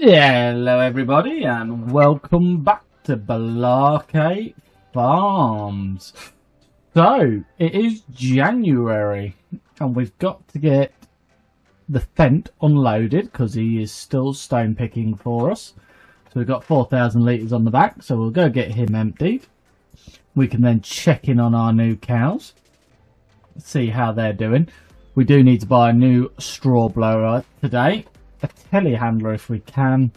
Hello everybody and welcome back to Balake Farms. So it is January and we've got to get the Fent unloaded because he is still stone picking for us. So we've got 4,000 litres on the back, so we'll go get him emptied. We can then check in on our new cows, see how they're doing. We do need to buy a new straw blower today, a telehandler if we can,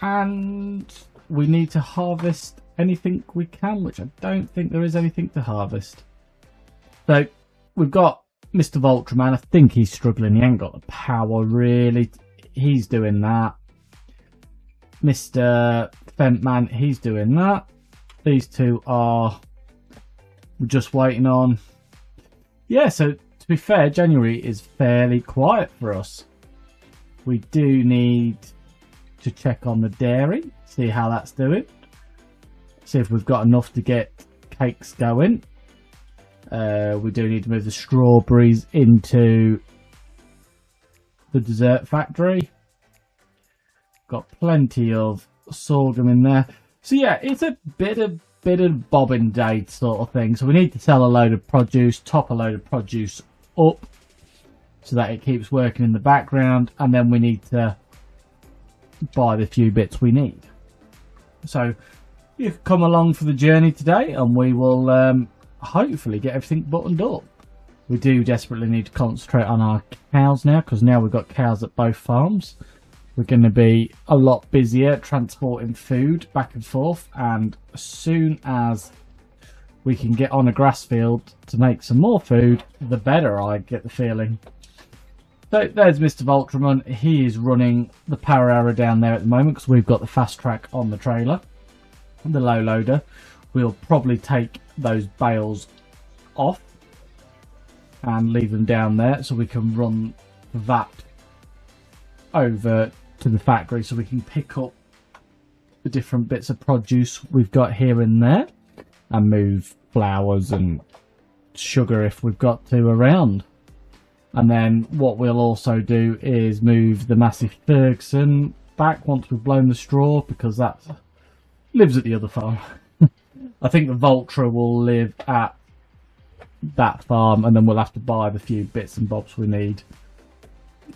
and we need to harvest anything we can, which I don't think there is anything to harvest. So we've got Mr. Voltraman. I think he's struggling. He ain't got the power really. He's doing that. Mr. Fentman, he's doing that. These two are just waiting on. Yeah, so to be fair, January is fairly quiet for us. We do need to check on the dairy, see how that's doing. See if we've got enough to get cakes going. We do need to move the strawberries into the dessert factory. Got plenty of sorghum in there. So yeah, it's a bit of bobbing day sort of thing. So we need to sell a load of produce, top a load of produce up so that it keeps working in the background, and then we need to buy the few bits we need. So you've come along for the journey today and we will hopefully get everything buttoned up. We do desperately need to concentrate on our cows now, because now we've got cows at both farms. We're going to be a lot busier transporting food back and forth, and as soon as we can get on a grass field to make some more food, the better, I get the feeling. So there's Mr. Voltraman. He is running the power arrow down there at the moment because we've got the fast track on the trailer, the low loader. We'll probably take those bales off and leave them down there so we can run that over to the factory so we can pick up the different bits of produce we've got here and there and move flowers and sugar if we've got to around. And then what we'll also do is move the massive Ferguson back once we've blown the straw, because that lives at the other farm. I think the Voltra will live at that farm, and then we'll have to buy the few bits and bobs we need.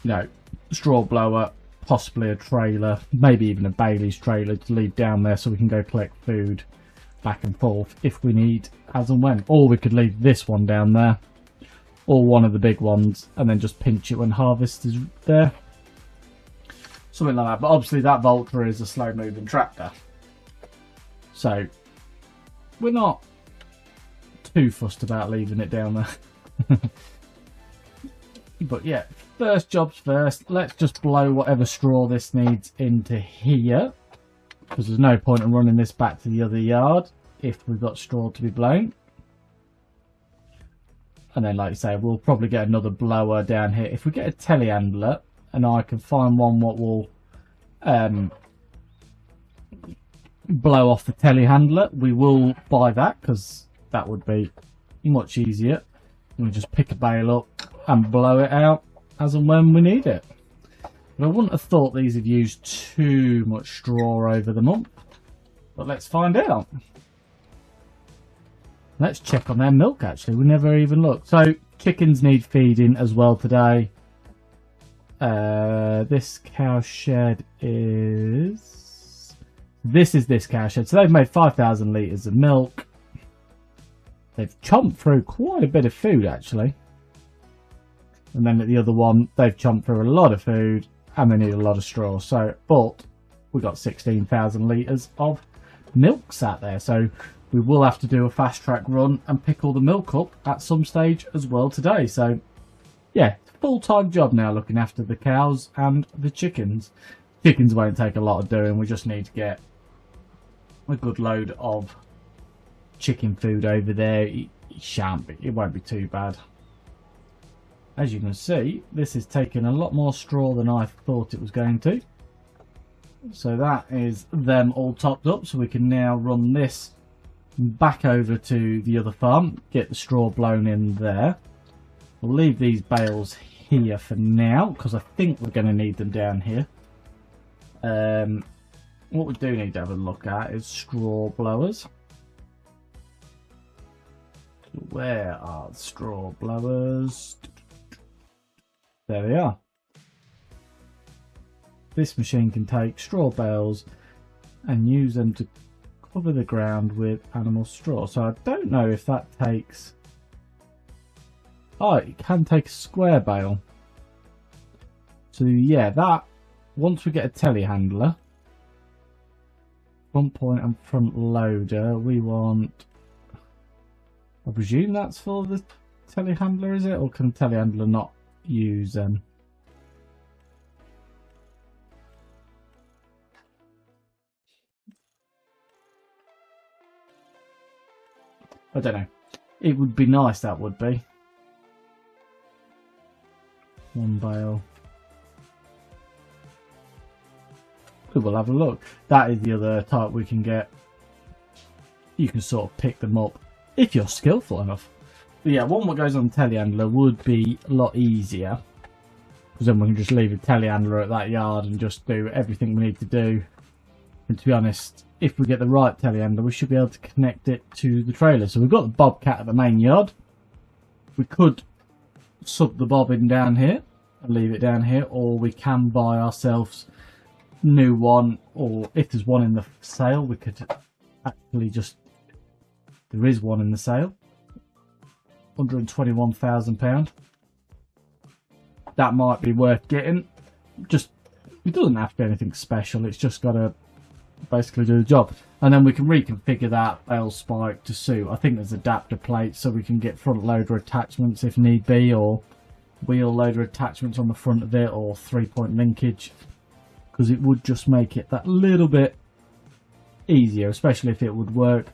You know, straw blower, possibly a trailer, maybe even a Bailey's trailer to leave down there so we can go collect food back and forth if we need, as and when. Or we could leave this one down there, or one of the big ones, and then just pinch it when harvest is there. Something like that. But obviously that Voltra is a slow moving tractor, so we're not too fussed about leaving it down there. But yeah, first jobs first. Let's just blow whatever straw this needs into here, because there's no point in running this back to the other yard if we've got straw to be blown. And then, like I say, we'll probably get another blower down here. If we get a telehandler and I can find one what will blow off the telehandler, we will buy that, because that would be much easier. We just pick a bale up and blow it out as and when we need it. But I wouldn't have thought these have used too much straw over the month, but let's find out. Let's check on their milk, actually. We never even looked. So chickens need feeding as well today. This cow shed is... This cow shed. So they've made 5,000 litres of milk. They've chomped through quite a bit of food, actually. And then at the other one, they've chomped through a lot of food and they need a lot of straw. So, but we've got 16,000 litres of milk sat there. So we will have to do a fast track run and pick all the milk up at some stage as well today. So yeah, full-time job now looking after the cows and the chickens. Chickens won't take a lot of doing. We just need to get a good load of chicken food over there. It won't be too bad. As you can see, this is taking a lot more straw than I thought it was going to. So that is them all topped up, so we can now run this back over to the other farm, get the straw blown in there. We'll leave these bales here for now, because I think we're going to need them down here. What we do need to have a look at is straw blowers. Where are the straw blowers? There they are. This machine can take straw bales and use them to cover the ground with animal straw. So I don't know if that takes... Oh, it can take a square bale. So yeah, that, once we get a telehandler, front point and front loader, we want... I presume that's for the telehandler, is it? Or can the telehandler not use them? I don't know. It would be nice, that would be. One bale. We'll have a look. That is the other type we can get. You can sort of pick them up if you're skillful enough. But yeah, one that goes on the telehandler would be a lot easier, because then we can just leave a telehandler at that yard and just do everything we need to do. And to be honest, if we get the right telehandler, we should be able to connect it to the trailer. So we've got the bobcat at the main yard. We could sub the bobbin down here and leave it down here, or we can buy ourselves a new one, or if there's one in the sale, we could actually just... There is one in the sale. £121,000. That might be worth getting. Just, it doesn't have to be anything special, it's just got to basically do the job. And then we can reconfigure that bale spike to suit. I think there's adapter plates, so we can get front loader attachments if need be, or wheel loader attachments on the front of it, or 3-point linkage, because it would just make it that little bit easier, especially if it would work.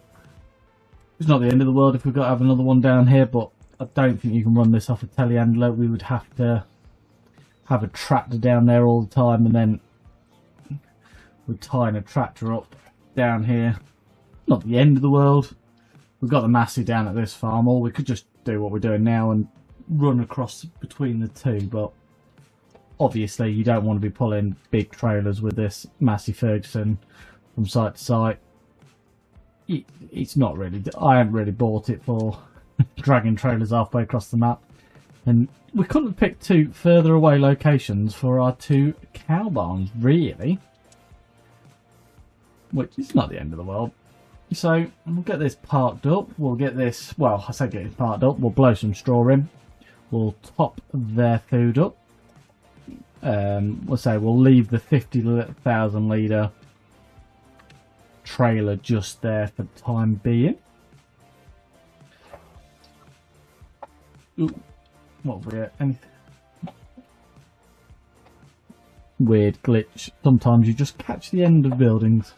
It's not the end of the world if we've got to have another one down here, but I don't think you can run this off a telehandler. We would have to have a tractor down there all the time, and then we're tying a tractor up down here. Not the end of the world. We've got the Massey down at this farm, or we could just do what we're doing now and run across between the two, but obviously you don't want to be pulling big trailers with this Massey Ferguson from site to site. It's not really... I haven't really bought it for dragging trailers halfway across the map. And we couldn't have picked two further away locations for our two cow barns, really. Which is not the end of the world. So we'll get this parked up. We'll get this... Well, I say get it parked up. We'll blow some straw in. We'll top their food up. We'll say we'll leave the 50,000 litre trailer just there for the time being. Ooh, what have we got? Anything? Weird glitch. Sometimes you just catch the end of buildings,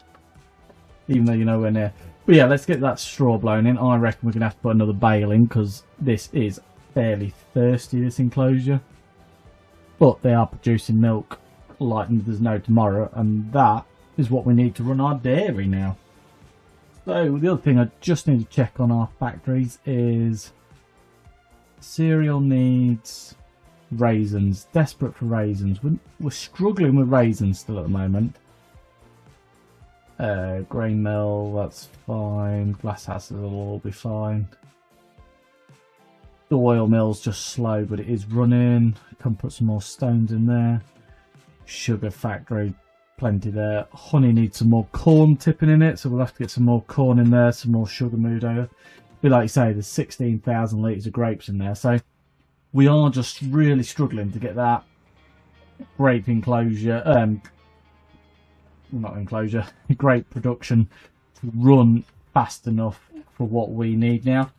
even though you're nowhere near. But yeah, let's get that straw blown in. I reckon we're going to have to put another bale in, because this is fairly thirsty, this enclosure. But they are producing milk like there's no tomorrow, and that is what we need to run our dairy now. So the other thing I just need to check on our factories is cereal needs raisins. Desperate for raisins. We're struggling with raisins still at the moment. Grain mill, that's fine. Glass houses will all be fine. The oil mill's just slow, but it is running. Can put some more stones in there. Sugar factory, plenty there. Honey needs some more corn tipping in it, so we'll have to get some more corn in there, some more sugar moved over. But like you say, there's 16,000 litres of grapes in there, so we are just really struggling to get that grape enclosure, not enclosure, grape production to run fast enough for what we need now.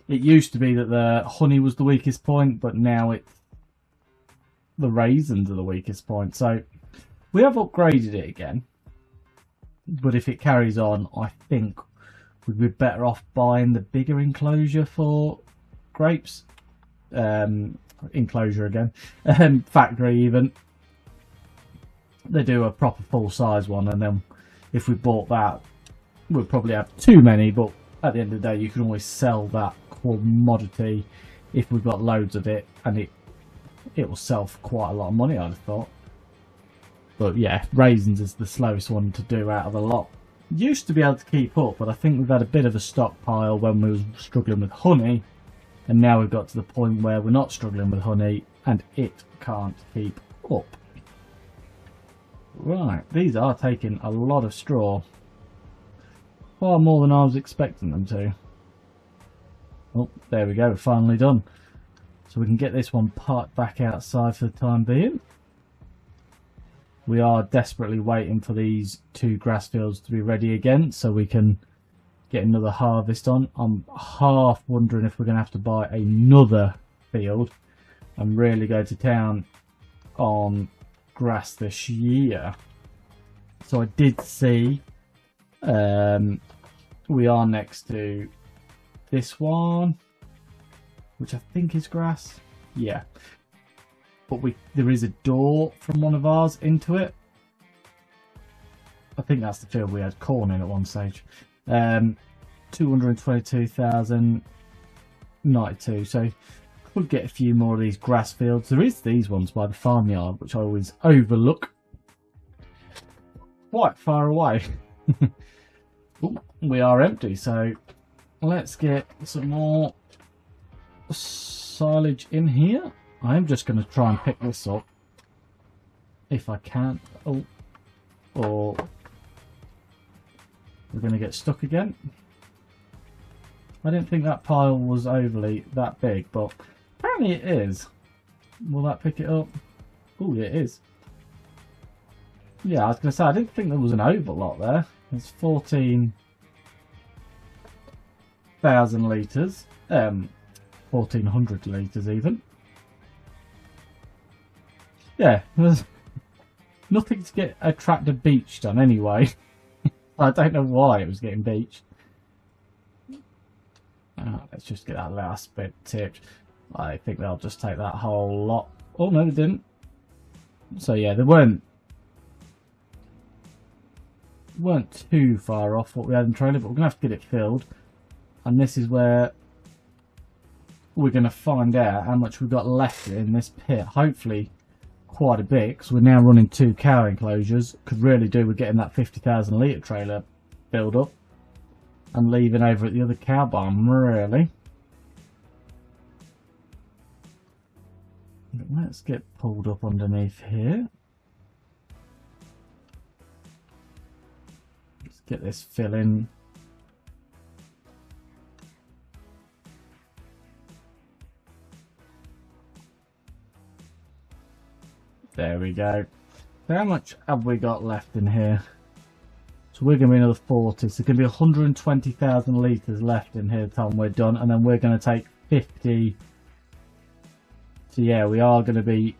It used to be that the honey was the weakest point, but now it's the raisins are the weakest point. So we have upgraded it again, but if it carries on, I think we'd be better off buying the bigger enclosure for grapes. Enclosure again. Factory even. They do a proper full size one, and then if we bought that, we'd probably have too many, but at the end of the day you can always sell that commodity if we've got loads of it and it it will sell for quite a lot of money, I'd have thought. But yeah, raisins is the slowest one to do out of the lot. Used to be able to keep up, but I think we've had a bit of a stockpile when we were struggling with honey, and now we've got to the point where we're not struggling with honey and it can't keep up. Right, these are taking a lot of straw. Far more than I was expecting them to. Oh, there we go, finally done. So we can get this one parked back outside for the time being. We are desperately waiting for these 2 grass fields to be ready again so we can get another harvest on. I'm half wondering if we're going to have to buy another field and really go to town on grass this year. So I did see we are next to this one, which I think is grass. Yeah. But there is a door from one of ours into it. I think that's the field we had corn in at one stage. 222,092. So could get a few more of these grass fields. There is these ones by the farmyard, which I always overlook. Quite far away. Ooh, we are empty, so let's get some more silage in here. I am just going to try and pick this up if I can. Oh, or we're going to get stuck again. I didn't think that pile was overly that big, but apparently it is. Will that pick it up? Oh, yeah, it is. Yeah, I was going to say, I didn't think there was an overlot there. There's 14,000 litres. 1,400 litres even. Yeah, there's nothing to get a tractor beached on anyway. I don't know why it was getting beached. Let's just get that last bit tipped. I think they'll just take that whole lot. Oh no, they didn't. So yeah, they weren't too far off what we had in trailer, but we're gonna have to get it filled. And this is where we're gonna find out how much we've got left in this pit. Hopefully quite a bit, because we're now running 2 cow enclosures. Could really do with getting that 50,000 litre trailer filled up and leaving over at the other cow barn, really. Let's get pulled up underneath here. Let's get this filling. There we go. How much have we got left in here? So we're going to be another 40. So it's going to be 120,000 litres left in here by the time we're done. And then we're going to take 50. So yeah, we are going to be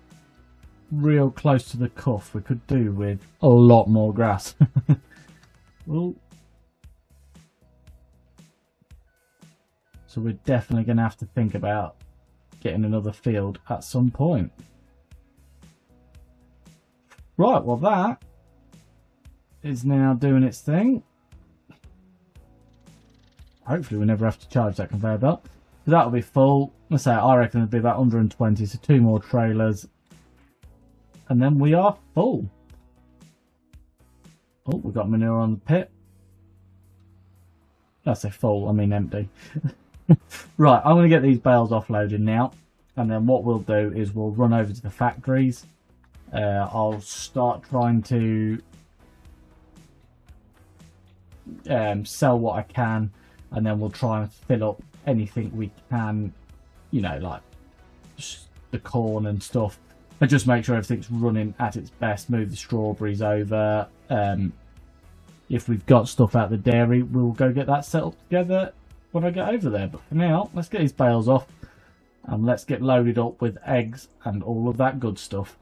real close to the cuff. We could do with a lot more grass. Well, so we're definitely going to have to think about getting another field at some point. Right, well that is now doing its thing. Hopefully we never have to charge that conveyor belt. So that'll be full. Let's say I reckon it'll be about 120, so 2 more trailers. And then we are full. Oh, we've got manure on the pit. I say full, I mean empty. Right, I'm going to get these bales offloaded now. And then what we'll do is we'll run over to the factories. I'll start trying to sell what I can, and then we'll try and fill up anything we can, you know, like the corn and stuff, and just make sure everything's running at its best. Move the strawberries over. If we've got stuff out the dairy, we'll go get that set up together when I get over there. But for now, let's get these bales off and let's get loaded up with eggs and all of that good stuff.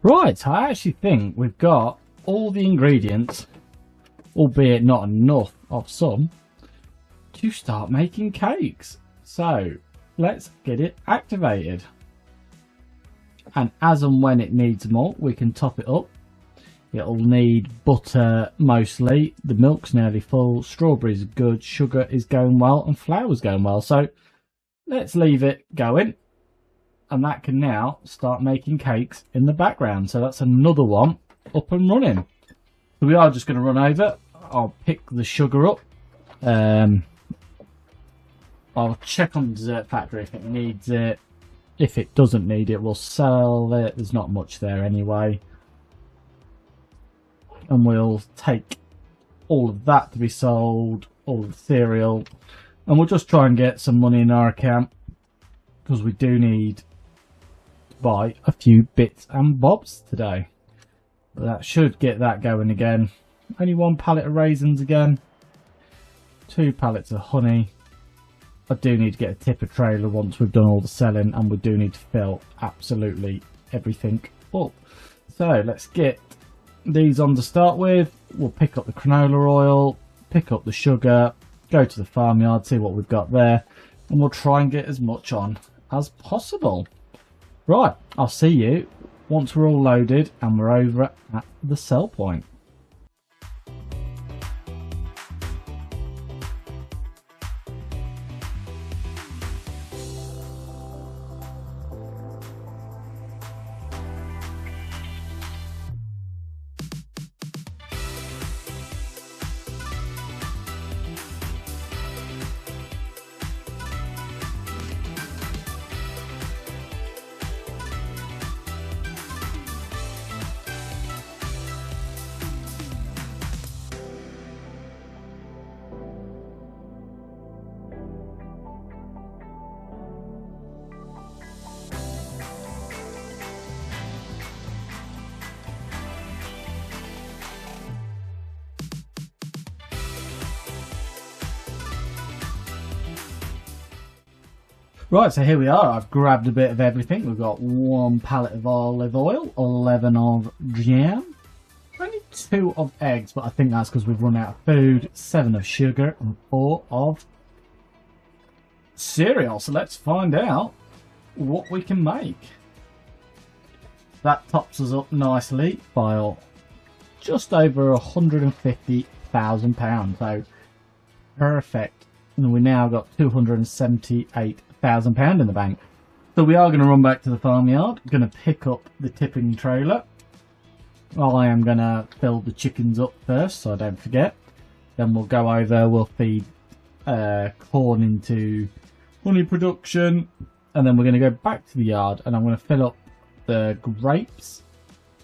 Right, I actually think we've got all the ingredients, albeit not enough of some, to start making cakes. So let's get it activated. And as and when it needs more, we can top it up. It'll need butter mostly. The milk's nearly full. Strawberries are good. Sugar is going well. And flour's going well. So let's leave it going. And that can now start making cakes in the background. So that's another one up and running. So we are just going to run over. I'll pick the sugar up. I'll check on the dessert factory if it needs it. If it doesn't need it, we'll sell it. There's not much there anyway. And we'll take all of that to be sold, all of the cereal. And we'll just try and get some money in our account, because we do need to buy a few bits and bobs today. But that should get that going again. Only 1 pallet of raisins again. 2 pallets of honey. I do need to get a tipper trailer once we've done all the selling, and we do need to fill absolutely everything up. So let's get these on to start with. We'll pick up the canola oil, pick up the sugar, go to the farmyard, see what we've got there, and we'll try and get as much on as possible. Right, I'll see you once we're all loaded and we're over at the sell point. Right, so here we are. I've grabbed a bit of everything. We've got 1 pallet of olive oil, 11 of jam, only 2 of eggs, but I think that's because we've run out of food, 7 of sugar, and 4 of cereal. So let's find out what we can make. That tops us up nicely by just over £150,000. So perfect. And we now got £278,000 in the bank. So we are going to run back to the farmyard. Going to pick up the tipping trailer. I am going to fill the chickens up first, so I don't forget. Then we'll go over, we'll feed corn into honey production, and then we're going to go back to the yard, and I'm going to fill up the grapes,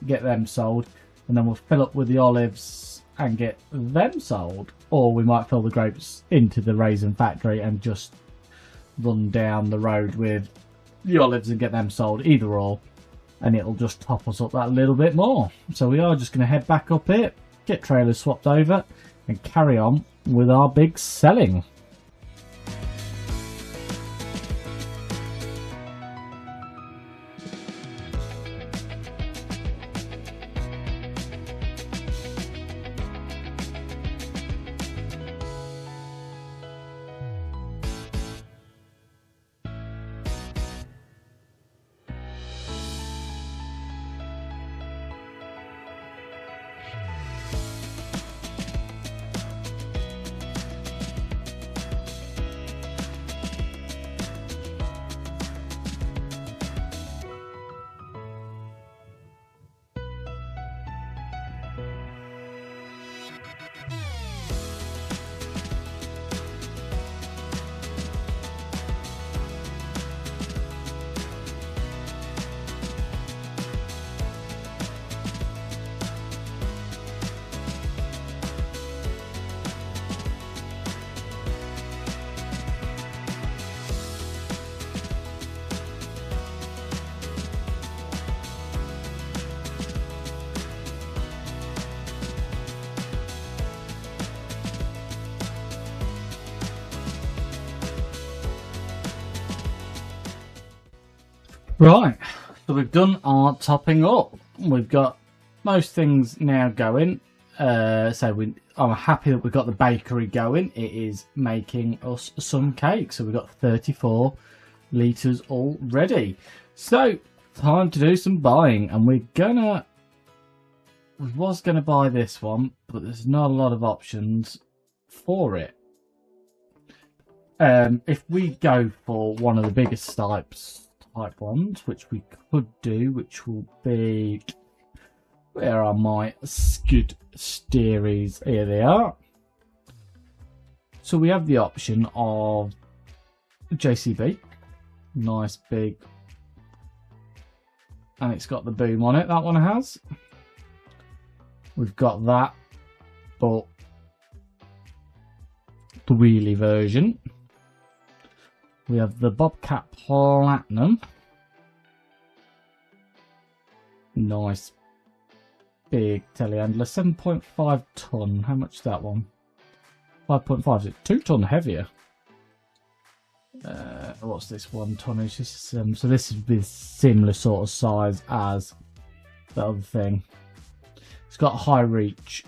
get them sold, and then we'll fill up with the olives and get them sold. Or we might fill the grapes into the raisin factory and just run down the road with the olives and get them sold, either or, and it'll just top us up that little bit more. So we are just going to head back up here, get trailers swapped over, and carry on with our big selling. Right, so we've done our topping up. we've got most things now going. So I'm happy that we've got the bakery going. It is making us some cake. So we've got 34 litres already. So time to do some buying, and we was gonna buy this one, but there's not a lot of options for it. If we go for one of the biggest type ones, which we could do, which will be, where are my SKID steeries? Here they are. So we have the option of JCB, nice big, and it's got the boom on it. That one has. We've got that, but the wheelie version. We have the Bobcat Platinum. Nice big telehandler, 7.5 ton. How much is that one? 5.5. Is it 2 ton heavier? What's this 1 tonnage? This is, so this is with similar sort of size as the other thing. It's got high reach.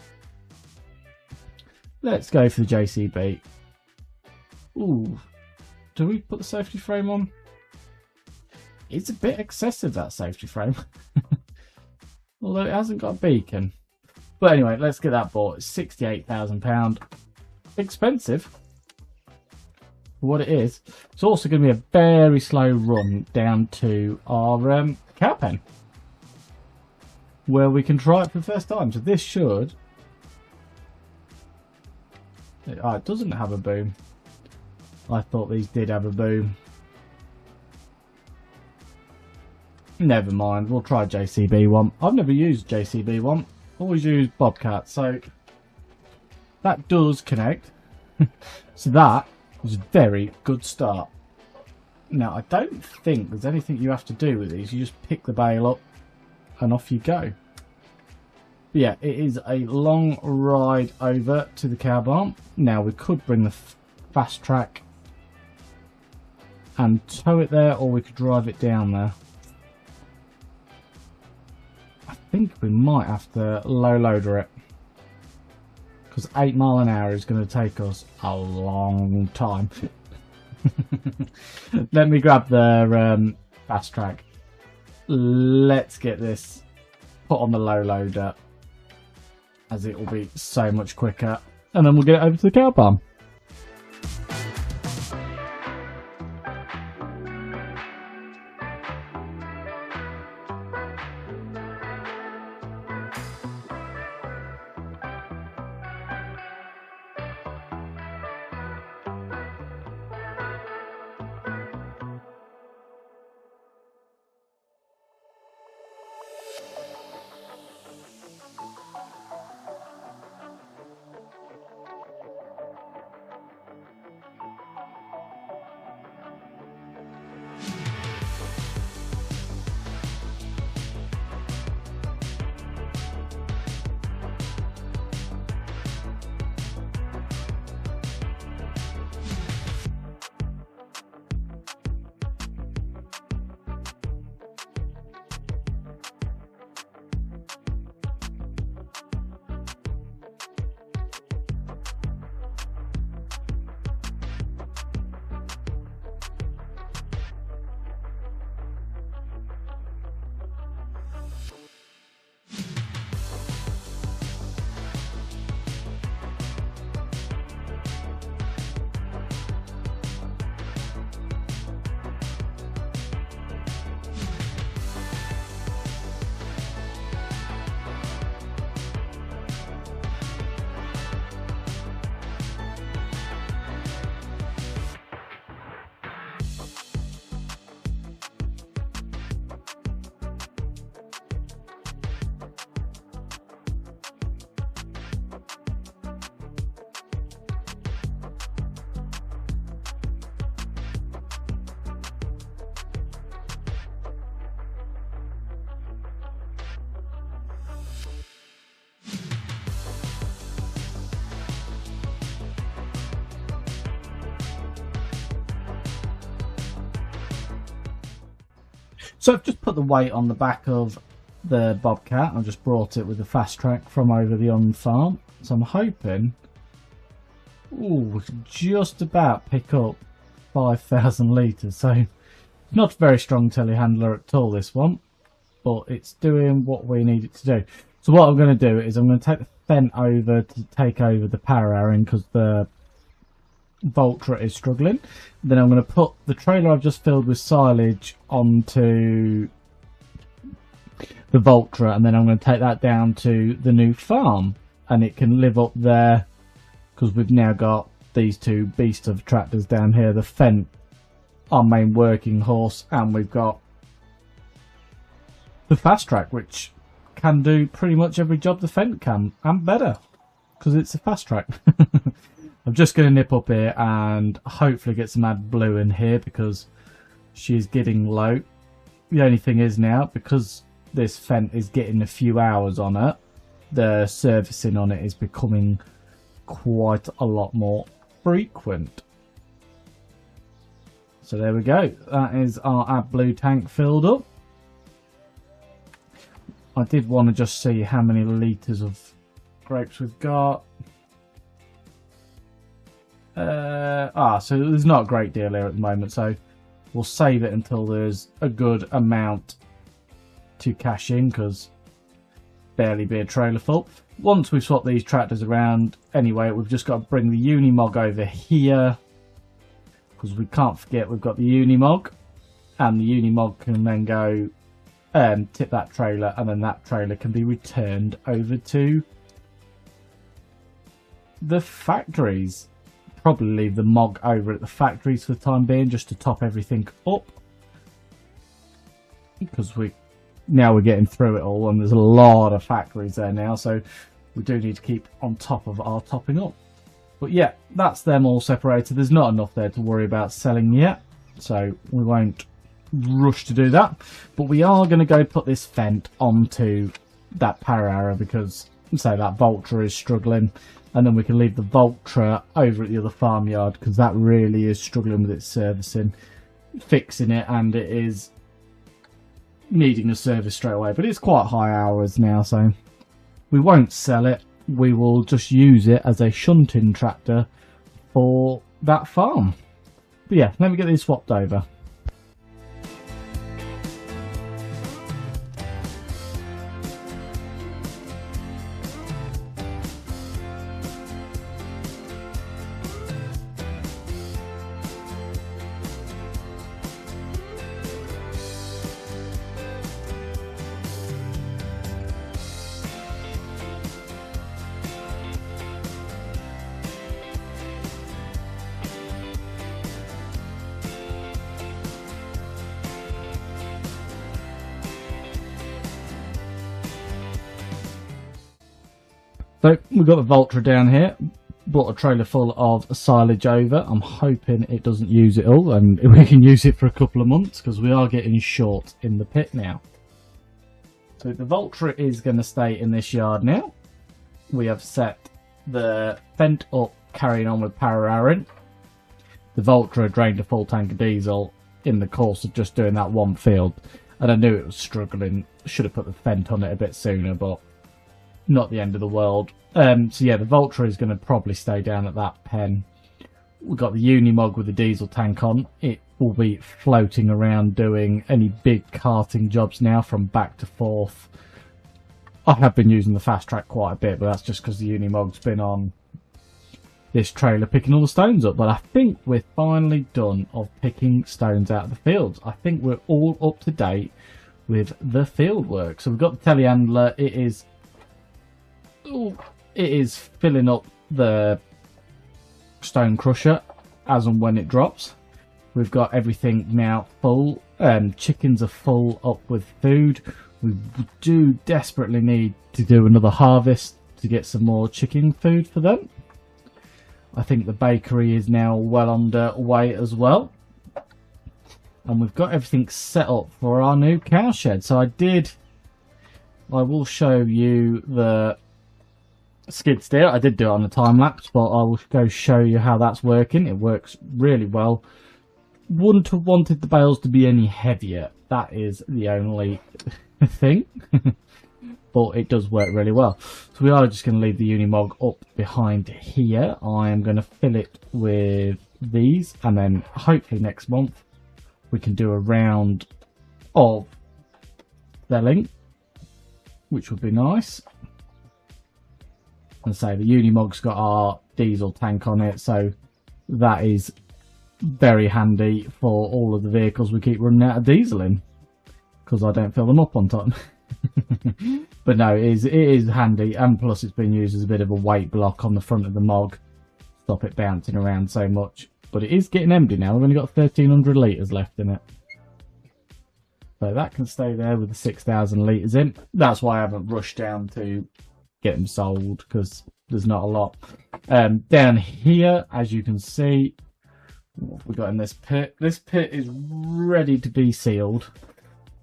Let's go for the JCB. Ooh. Do we put the safety frame on? It's a bit excessive, that safety frame. Although it hasn't got a beacon. But anyway, let's get that bought. It's £68,000. Expensive for what it is. It's also going to be a very slow run down to our cow pen, where we can try it for the first time. So this should... Oh, it doesn't have a boom. I thought these did have a boom. Never mind, we'll try JCB one. I've never used JCB one. Always used Bobcat, so that does connect. So that was a very good start. Now, I don't think there's anything you have to do with these. You just pick the bale up and off you go. But yeah, it is a long ride over to the cow barn. Now, we could bring the fast track and tow it there, or we could drive it down there. I think we might have to low loader it, because 8 mile an hour is going to take us a long time. Let me grab the fast track. Let's get this put on the low loader, as it will be so much quicker, and then we'll get it over to the cow barn. So I've just put the weight on the back of the Bobcat. I just brought it with the fast track from over the on farm. So I'm hoping, we can just about pick up 5,000 litres. So not a very strong telehandler at all, this one, but it's doing what we need it to do. So what I'm going to do is I'm going to take the Fent over to take over the power airing because the Valtra is struggling. Then I'm going to put the trailer I've just filled with silage onto the Valtra, and then I'm going to take that down to the new farm, and it can live up there because we've now got these two beasts of tractors down here. The Fent, our main working horse, and we've got the fast track, which can do pretty much every job the Fent can, and better because it's a fast track. I'm just going to nip up here and hopefully get some AdBlue in here because she's getting low. The only thing is now, because this Fent is getting a few hours on it, the servicing on it is becoming quite a lot more frequent. So there we go. That is our AdBlue tank filled up. I did want to just see how many litres of grapes we've got. So there's not a great deal here at the moment, so we'll save it until there's a good amount to cash in, because barely be a trailer full. Once we swap these tractors around, anyway, we've just got to bring the Unimog over here, because we can't forget we've got the Unimog, and the Unimog can then go tip that trailer, and then that trailer can be returned over to the factories. Probably leave the Mog over at the factories for the time being, just to top everything up, because we're getting through it all, and there's a lot of factories there now, so we do need to keep on top of our topping up. But yeah, that's them all separated. There's not enough there to worry about selling yet, so we won't rush to do that. But we are going to go put this Fent onto that power arrow, because say that Valtra is struggling, and then we can leave the Valtra over at the other farmyard, because that really is struggling with its servicing, fixing it, and it is needing a service straight away. But it's quite high hours now, so we won't sell it. We will just use it as a shunting tractor for that farm. But yeah, let me get these swapped over. So we've got the Valtra down here, brought a trailer full of silage over. I'm hoping it doesn't use it all and we can use it for a couple of months, because we are getting short in the pit now. So the Valtra is going to stay in this yard now. We have set the Fent up, carrying on with power arrowing. The Valtra drained a full tank of diesel in the course of just doing that one field, and I knew it was struggling. Should have put the Fent on it a bit sooner, but not the end of the world. So yeah, the Valtra is going to probably stay down at that pen. We've got the Unimog with the diesel tank on. It will be floating around doing any big carting jobs now from back to forth. I have been using the fast track quite a bit, but that's just because the Unimog's been on this trailer picking all the stones up. But I think we're finally done of picking stones out of the fields. I think we're all up to date with the field work. So we've got the telehandler. It is filling up the stone crusher as and when it drops. We've got everything now full. Chickens are full up with food. We do desperately need to do another harvest to get some more chicken food for them. I think the bakery is now well underway as well. And we've got everything set up for our new cow shed. So I will show you the skid steer. I did do it on a time lapse, but I will go show you how that's working. It works really well. Wouldn't have wanted the bales to be any heavier. That is the only thing. But it does work really well. So we are just going to leave the Unimog up behind here. I am going to fill it with these, and then hopefully next month we can do a round of selling, which would be nice. And say the Unimog's got our diesel tank on it, so that is very handy for all of the vehicles we keep running out of diesel in, because I don't fill them up on time. But no, it is handy, and plus it's been used as a bit of a weight block on the front of the Mog, stop it bouncing around so much. But it is getting empty now. We've only got 1,300 litres left in it, so that can stay there with the 6,000 litres in. That's why I haven't rushed down to get them sold, because there's not a lot. Down here, as you can see, what have we got in this pit? This pit is ready to be sealed.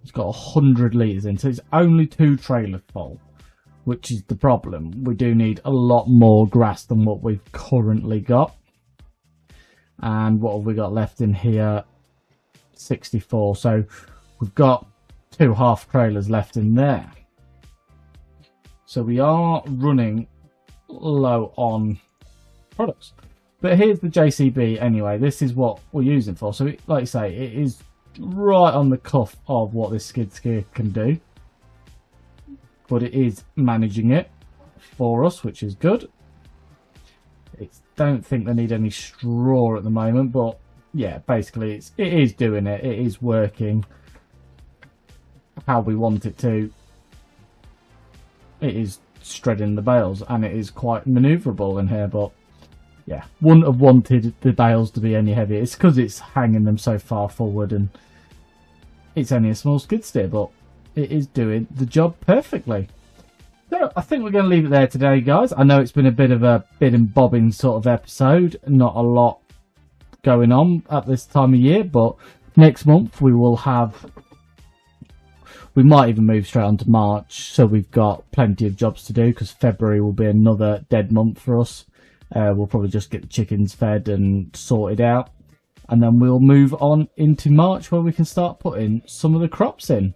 It's got 100 litres in, so it's only 2 trailers full, which is the problem. We do need a lot more grass than what we've currently got. And what have we got left in here? 64. So we've got 2 half trailers left in there. So we are running low on products. But here's the JCB anyway. This is what we're using for. So like I say, it is right on the cuff of what this skid steer can do, but it is managing it for us, which is good. Don't think they need any straw at the moment, but yeah, basically it is doing it. It is working how we want it to. It is shredding the bales, and it is quite manoeuvrable in here, but yeah, wouldn't have wanted the bales to be any heavier. It's because it's hanging them so far forward, and it's only a small skid steer, but it is doing the job perfectly. So I think we're going to leave it there today, guys. I know it's been a bit of a bit and bobbing sort of episode. Not a lot going on at this time of year, but next month we will have... We might even move straight on to March, so we've got plenty of jobs to do, because February will be another dead month for us. We'll probably just get the chickens fed and sorted out, and then we'll move on into March, where we can start putting some of the crops in.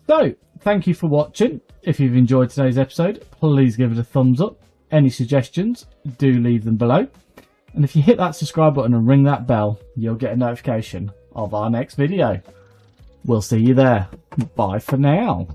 So, thank you for watching. If you've enjoyed today's episode, please give it a thumbs up. Any suggestions, do leave them below. And if you hit that subscribe button and ring that bell, you'll get a notification of our next video. We'll see you there. Bye for now.